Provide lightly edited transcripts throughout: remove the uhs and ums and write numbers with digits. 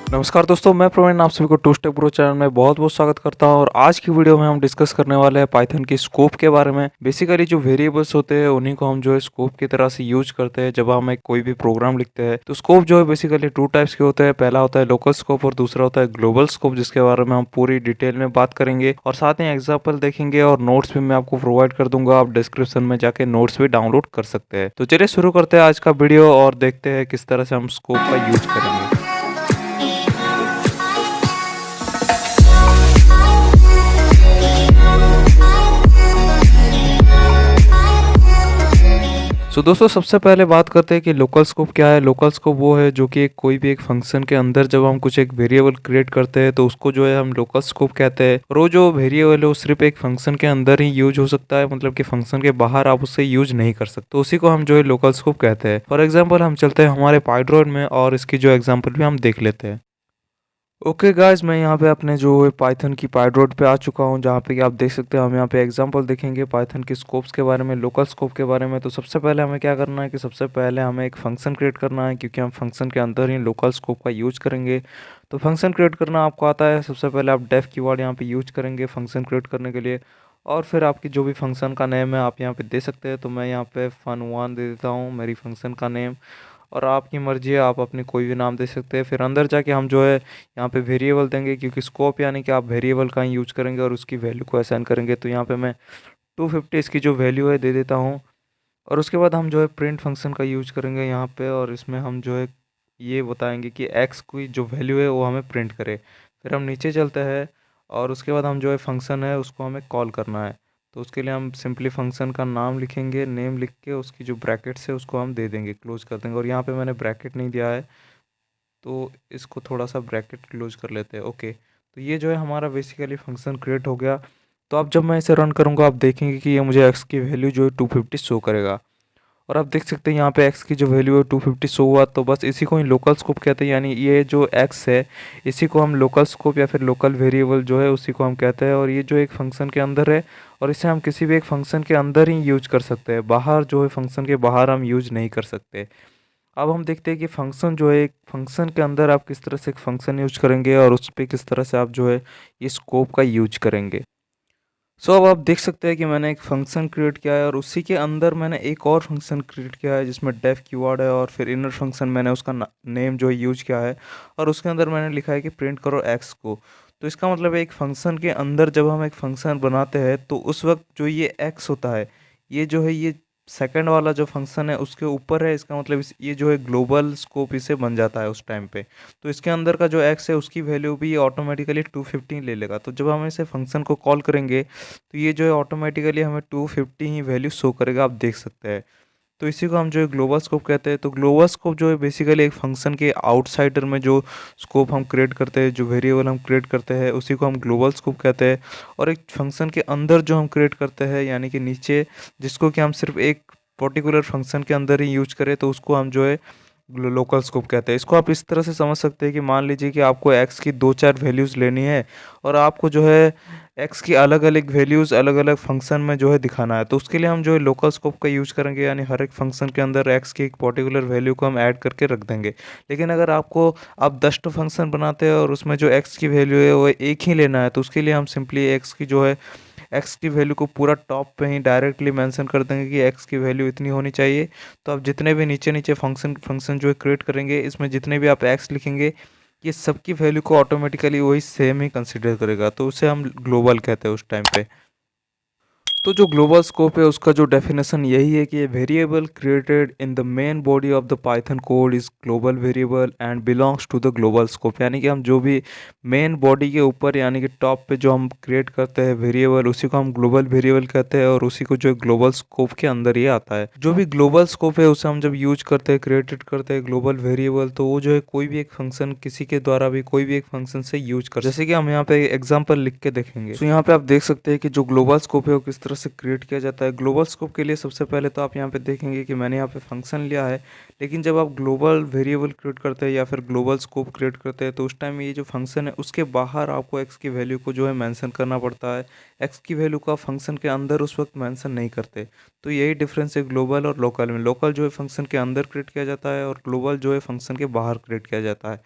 नमस्कार दोस्तों, मैं प्रवीण आप सभी को टू स्टेप ग्रो चैनल में बहुत बहुत स्वागत करता हूं। और आज की वीडियो में हम डिस्कस करने वाले हैं पाइथन की स्कोप के बारे में। बेसिकली जो वेरिएबल्स होते हैं उन्हीं को हम जो है स्कोप की तरह से यूज करते हैं जब हम एक कोई भी प्रोग्राम लिखते हैं। तो स्कोप जो है बेसिकली टू टाइप्स के होते हैं। पहला होता है लोकल स्कोप और दूसरा होता है ग्लोबल स्कोप, जिसके बारे में हम पूरी डिटेल में बात करेंगे और साथ ही एग्जाम्पल देखेंगे और नोट्स भी मैं आपको प्रोवाइड कर दूंगा। आप डिस्क्रिप्शन में जाके नोट्स भी डाउनलोड कर सकते हैं। तो चलिए शुरू करते हैं आज का वीडियो और देखते हैं किस तरह से हम स्कोप का यूज करेंगे। दोस्तों सबसे पहले बात करते हैं कि लोकल स्कोप क्या है। लोकल स्कोप वो है जो कि कोई भी एक फंक्शन के अंदर जब हम कुछ एक वेरिएबल क्रिएट करते हैं तो उसको जो है हम लोकल स्कोप कहते हैं। और वो जो वेरिएबल है वो सिर्फ एक फंक्शन के अंदर ही यूज हो सकता है, मतलब कि फंक्शन के बाहर आप उससे यूज नहीं कर सकते। तो उसी को हम जो है लोकल स्कोप कहते हैं। फॉर एग्जाम्पल हम चलते हैं हमारे पाइथन में और इसकी जो एग्जाम्पल भी हम देख लेते हैं। ओके गाइस, मैं यहाँ पे अपने जो है पाइथन की पाइड्रोड पे आ चुका हूँ, जहाँ पे कि आप देख सकते हैं। हम यहाँ पे एग्जांपल देखेंगे पाइथन के स्कोप्स के बारे में, लोकल स्कोप के बारे में। तो सबसे पहले हमें क्या करना है कि सबसे पहले हमें एक फंक्शन क्रिएट करना है, क्योंकि हम फंक्शन के अंदर ही लोकल स्कोप का यूज करेंगे। तो फंक्शन क्रिएट करना आपको आता है। सबसे पहले आप डेफ कीवर्ड यहाँ पे यूज करेंगे फंक्शन क्रिएट करने के लिए। और फिर आपकी जो भी फंक्शन का नेम है आप यहाँ पे दे सकते हैं। तो मैं यहाँ पे fun1 दे देता हूँ मेरी फंक्शन का नेम। और आपकी मर्जी है, आप अपनी कोई भी नाम दे सकते हैं। फिर अंदर जाके हम जो है यहाँ पे वेरिएबल देंगे, क्योंकि स्कोप यानी कि आप वेरिएबल का ही यूज करेंगे और उसकी वैल्यू को असाइन करेंगे। तो यहाँ पे मैं 250 इसकी जो वैल्यू है दे देता हूँ। और उसके बाद हम जो है प्रिंट फंक्शन का यूज करेंगे यहाँ पे, और इसमें हम जो है ये बताएंगे कि एक्स की जो वैल्यू है वो हमें प्रिंट करे। फिर हम नीचे चलते हैं और उसके बाद हम जो है फंक्शन है उसको हमें कॉल करना है। तो उसके लिए हम सिंपली फंक्शन का नाम लिखेंगे, नेम लिख के उसकी जो ब्रैकेट्स है उसको हम दे देंगे, क्लोज कर देंगे। और यहाँ पे मैंने ब्रैकेट नहीं दिया है तो इसको थोड़ा सा ब्रैकेट क्लोज कर लेते हैं। ओके, तो ये जो है हमारा बेसिकली फंक्शन क्रिएट हो गया। तो अब जब मैं इसे रन करूँगा आप देखेंगे कि ये मुझे एक्स की वैल्यू जो है 250 शो करेगा। और आप देख सकते हैं यहाँ पे x की जो वैल्यू है 250 शो हुआ। तो बस इसी को ही लोकल स्कोप कहते हैं, यानी ये जो x है इसी को हम लोकल स्कोप या फिर लोकल वेरिएबल जो है उसी को हम कहते हैं। और ये जो एक फंक्शन के अंदर है और इसे हम किसी भी एक फंक्शन के अंदर ही यूज कर सकते हैं, बाहर जो है फंक्शन के बाहर हम यूज नहीं कर सकते। अब हम देखते हैं कि फंक्शन जो है एक फंक्शन के अंदर आप किस तरह से एक फंक्शन यूज करेंगे और उस पर किस तरह से आप जो है ये स्कोप का यूज करेंगे। अब आप देख सकते हैं कि मैंने एक फंक्शन क्रिएट किया है और उसी के अंदर मैंने एक और फंक्शन क्रिएट किया है जिसमें डेफ कीवर्ड है। और फिर इनर फंक्शन मैंने उसका नेम जो है यूज किया है और उसके अंदर मैंने लिखा है कि प्रिंट करो एक्स को। तो इसका मतलब है एक फंक्शन के अंदर जब हम एक फंक्शन बनाते हैं तो उस वक्त जो ये एक्स होता है ये जो है ये सेकंड वाला जो फंक्शन है उसके ऊपर है। इसका मतलब ये जो है ग्लोबल स्कोप इसे बन जाता है उस टाइम पे। तो इसके अंदर का जो एक्स है उसकी वैल्यू भी ऑटोमेटिकली 250 ले लेगा। तो जब हम इसे फंक्शन को कॉल करेंगे तो ये जो है ऑटोमेटिकली हमें 250 ही वैल्यू शो करेगा, आप देख सकते हैं। तो इसी को हम जो है ग्लोबल स्कोप कहते हैं। तो ग्लोबल स्कोप जो है बेसिकली एक फंक्शन के आउटसाइडर में जो स्कोप हम क्रिएट करते हैं, जो वेरिएबल हम क्रिएट करते हैं उसी को हम ग्लोबल स्कोप कहते हैं। और एक फंक्शन के अंदर जो हम क्रिएट करते हैं यानी कि नीचे, जिसको कि हम सिर्फ एक पर्टिकुलर फंक्शन के अंदर ही यूज करें तो उसको हम जो है लोकल स्कोप कहते हैं। इसको आप इस तरह से समझ सकते हैं कि मान लीजिए कि आपको एक्स की 2-4 वैल्यूज़ लेनी है और आपको जो है एक्स की अलग अलग वैल्यूज़ अलग अलग फंक्शन में जो है दिखाना है। तो उसके लिए हम जो है लोकल स्कोप का यूज करेंगे, यानी हर एक फंक्शन के अंदर एक्स की एक पर्टिकुलर वैल्यू को हम ऐड करके रख देंगे। लेकिन अगर आप 10 फंक्शन बनाते हैं और उसमें जो एक्स की वैल्यू है वो एक ही लेना है तो उसके लिए हम सिंपली एक्स की जो है एक्स की वैल्यू को पूरा टॉप पे ही डायरेक्टली मेंशन कर देंगे कि एक्स की वैल्यू इतनी होनी चाहिए। तो आप जितने भी नीचे नीचे फंक्शन जो है क्रिएट करेंगे इसमें जितने भी आप एक्स लिखेंगे ये सबकी वैल्यू को ऑटोमेटिकली वही सेम ही कंसिडर करेगा। तो उसे हम ग्लोबल कहते हैं उस टाइम पे। तो जो ग्लोबल स्कोप है उसका जो डेफिनेशन यही है कि variable created in the main body of the Python code is global variable and belongs to the global scope. यानी कि हम जो भी मेन बॉडी के ऊपर यानी कि टॉप पे जो हम क्रिएट करते हैं वेरिएबल उसी को हम ग्लोबल वेरिएबल कहते हैं और उसी को जो ग्लोबल स्कोप के अंदर ही आता है। जो भी ग्लोबल स्कोप है उसे हम जब यूज करते हैं क्रिएटेड करते हैं ग्लोबल वेरिएबल तो वो जो है कोई भी एक फंक्शन किसी के द्वारा भी कोई भी एक फंक्शन से यूज कर, जैसे कि हम यहाँ पे एग्जाम्पल लिख के देखेंगे। तो यहाँ पे आप देख सकते हैं कि जो ग्लोबल स्कोप है वो किस तरह से क्रिएट किया जाता है। ग्लोबल स्कोप के लिए सबसे पहले तो आप यहाँ पे देखेंगे कि मैंने यहाँ पे फंक्शन लिया है, लेकिन जब आप ग्लोबल वेरिएबल क्रिएट करते हैं या फिर ग्लोबल स्कोप क्रिएट करते हैं तो उस टाइम ये जो फंक्शन है उसके बाहर आपको एक्स की वैल्यू को जो है मेंशन करना पड़ता है। एक्स की वैल्यू को आप फंक्शन के अंदर उस वक्त मेंशन नहीं करते। तो यही डिफरेंस है ग्लोबल और लोकल में। लोकल जो है फंक्शन के अंदर क्रिएट किया जाता है और ग्लोबल जो है फंक्शन के बाहर क्रिएट किया जाता है।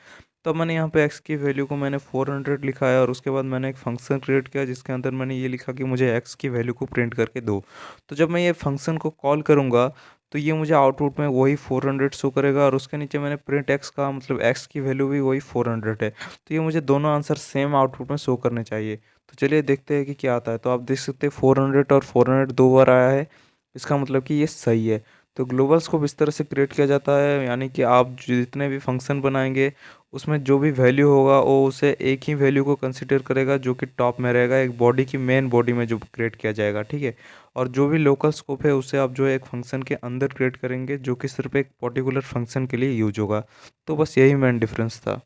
तो मैंने यहाँ पे एक्स की वैल्यू को मैंने 400 लिखा है और उसके बाद मैंने एक फंक्शन क्रिएट किया जिसके अंदर मैंने ये लिखा कि मुझे एक्स की वैल्यू को प्रिंट करके दो। तो जब मैं ये फंक्शन को कॉल करूँगा तो ये मुझे आउटपुट में वही 400 शो करेगा और उसके नीचे मैंने प्रिंट एक्स का मतलब एक्स की वैल्यू भी वही 400 है। तो ये मुझे दोनों आंसर सेम आउटपुट में शो करने चाहिए। तो चलिए देखते हैं कि क्या आता है। तो आप देख सकते हैं 400 और 400 दो बार आया है, इसका मतलब कि ये सही है। तो ग्लोबल स्कोप इस तरह से क्रिएट किया जाता है, यानी कि आप जितने भी फंक्शन बनाएंगे उसमें जो भी वैल्यू होगा वो उसे एक ही वैल्यू को कंसिडर करेगा जो कि टॉप में रहेगा, एक बॉडी की मेन बॉडी में जो क्रिएट किया जाएगा, ठीक है। और जो भी लोकल स्कोप है उसे आप जो है एक फंक्शन के अंदर क्रिएट करेंगे जो कि सिर्फ एक पर्टिकुलर फंक्शन के लिए यूज होगा। तो बस यही मेन डिफरेंस था।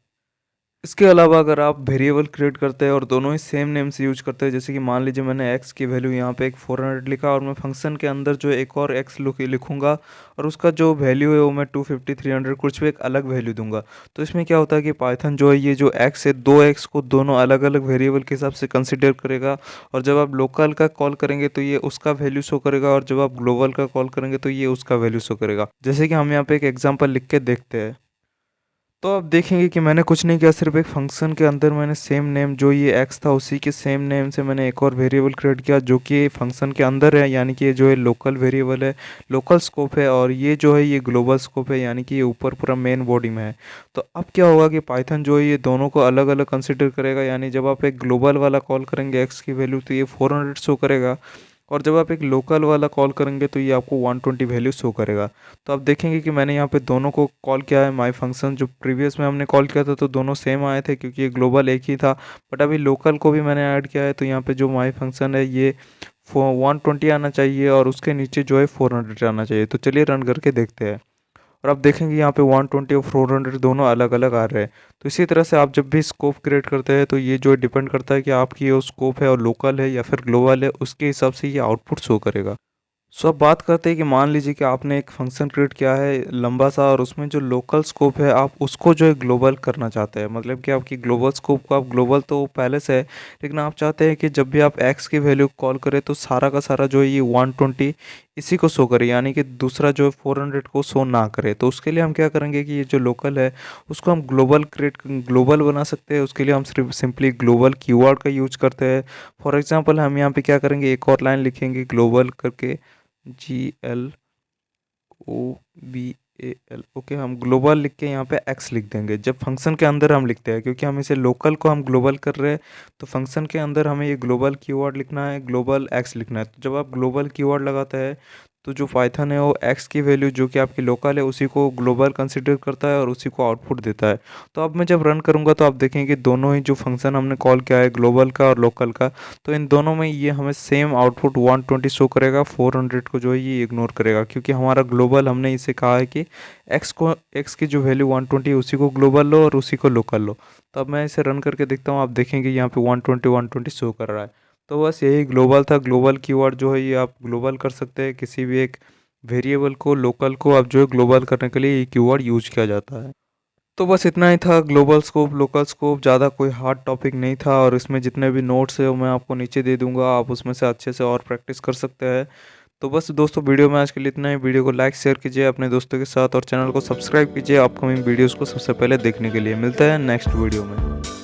इसके अलावा अगर आप वेरिएबल क्रिएट करते हैं और दोनों ही सेम नेम से यूज करते हैं, जैसे कि मान लीजिए मैंने x की वैल्यू यहाँ पे एक 400 लिखा और मैं फंक्शन के अंदर जो एक और x लिखूंगा और उसका जो वैल्यू है वो मैं 250 300 कुछ भी एक अलग वैल्यू दूंगा। तो इसमें क्या होता है कि पाइथन जो है ये जो x है दो x को दोनों अलग अलग वेरिएबल के हिसाब से कंसिडर करेगा और जब आप लोकल का कॉल करेंगे तो ये उसका वैल्यू शो करेगा और जब आप ग्लोबल का कॉल करेंगे तो ये उसका वैल्यू शो करेगा। जैसे कि हम यहाँ पे एक एग्जाम्पल लिख के देखते हैं। तो आप देखेंगे कि मैंने कुछ नहीं किया, सिर्फ एक फंक्शन के अंदर मैंने सेम नेम जो ये x था उसी के सेम नेम से मैंने एक और वेरिएबल क्रिएट किया जो कि फंक्शन के अंदर है, यानी कि ये जो है लोकल वेरिएबल है, लोकल स्कोप है, और ये जो है ये ग्लोबल स्कोप है, यानी कि ये ऊपर पूरा मेन बॉडी में है। तो अब क्या होगा कि पाइथन जो है ये दोनों को अलग अलग कंसिडर करेगा, यानी जब आप एक ग्लोबल वाला कॉल करेंगे x की वैल्यू तो ये 400 शो करेगा और जब आप एक लोकल वाला कॉल करेंगे तो ये आपको 120 वैल्यू शो करेगा। तो आप देखेंगे कि मैंने यहाँ पे दोनों को कॉल किया है माई फंक्शन, जो प्रीवियस में हमने कॉल किया था तो दोनों सेम आए थे क्योंकि ये ग्लोबल एक ही था, बट अभी लोकल को भी मैंने ऐड किया है तो यहाँ पे जो माई फंक्शन है ये 120 आना चाहिए और उसके नीचे जो है 400 आना चाहिए। तो चलिए रन करके देखते हैं और आप देखेंगे यहाँ पे 120 और 400 दोनों अलग अलग आ रहे हैं। तो इसी तरह से आप जब भी स्कोप क्रिएट करते हैं तो ये जो डिपेंड करता है कि आपकी वो स्कोप है और लोकल है या फिर ग्लोबल है, उसके हिसाब से ये आउटपुट शो करेगा। सो अब बात करते हैं कि मान लीजिए कि आपने एक फंक्शन क्रिएट किया है लंबा सा और उसमें जो लोकल स्कोप है आप उसको जो है ग्लोबल करना चाहते हैं, मतलब कि आपकी ग्लोबल स्कोप को आप ग्लोबल तो पहले से है लेकिन आप चाहते हैं कि जब भी आप एक्स की वैल्यू कॉल करें तो सारा का सारा जो है ये 120 इसी को शो करे, यानी कि दूसरा जो 400 को शो ना करे। तो उसके लिए हम क्या करेंगे कि ये जो लोकल है उसको हम ग्लोबल बना सकते हैं। उसके लिए हम सिर्फ सिंपली ग्लोबल कीवर्ड का यूज करते हैं। फॉर एग्जांपल हम यहाँ पे क्या करेंगे, एक और लाइन लिखेंगे ग्लोबल करके, GLOBAL, ओके। हम ग्लोबल लिख के यहाँ पे एक्स लिख देंगे जब फंक्शन के अंदर हम लिखते हैं, क्योंकि हम इसे लोकल को हम ग्लोबल कर रहे हैं तो फंक्शन के अंदर हमें ये ग्लोबल कीवर्ड लिखना है, ग्लोबल एक्स लिखना है। तो जब आप ग्लोबल कीवर्ड लगाते हैं तो जो पाइथन है वो एक्स की वैल्यू जो कि आपकी लोकल है उसी को ग्लोबल कंसिडर करता है और उसी को आउटपुट देता है। तो अब मैं जब रन करूँगा तो आप देखेंगे कि दोनों ही जो फंक्शन हमने कॉल किया है ग्लोबल का और लोकल का, तो इन दोनों में ये हमें सेम आउटपुट 120 शो करेगा, 400 को जो है ये इग्नोर करेगा क्योंकि हमारा ग्लोबल हमने इसे कहा है कि एक्स की जो वैल्यू 120 है उसी को ग्लोबल लो और उसी को लोकल लो। तो अब मैं इसे रन करके देखता हूँ, आप देखेंगे यहाँ पे 120 शो कर रहा है। तो बस यही ग्लोबल था। ग्लोबल कीवर्ड जो है ये आप ग्लोबल कर सकते हैं, किसी भी एक वेरिएबल को लोकल को आप जो है ग्लोबल करने के लिए ये कीवर्ड यूज किया जाता है। तो बस इतना ही था, ग्लोबल स्कोप लोकल स्कोप, ज़्यादा कोई हार्ड टॉपिक नहीं था और इसमें जितने भी नोट्स है वो मैं आपको नीचे दे दूंगा, आप उसमें से अच्छे से और प्रैक्टिस कर सकते हैं। तो बस दोस्तों वीडियो में आज के लिए इतना ही। वीडियो को लाइक शेयर कीजिए अपने दोस्तों के साथ और चैनल को सब्सक्राइब कीजिए अपकमिंग वीडियोज़ को सबसे पहले देखने के लिए। मिलता है नेक्स्ट वीडियो में।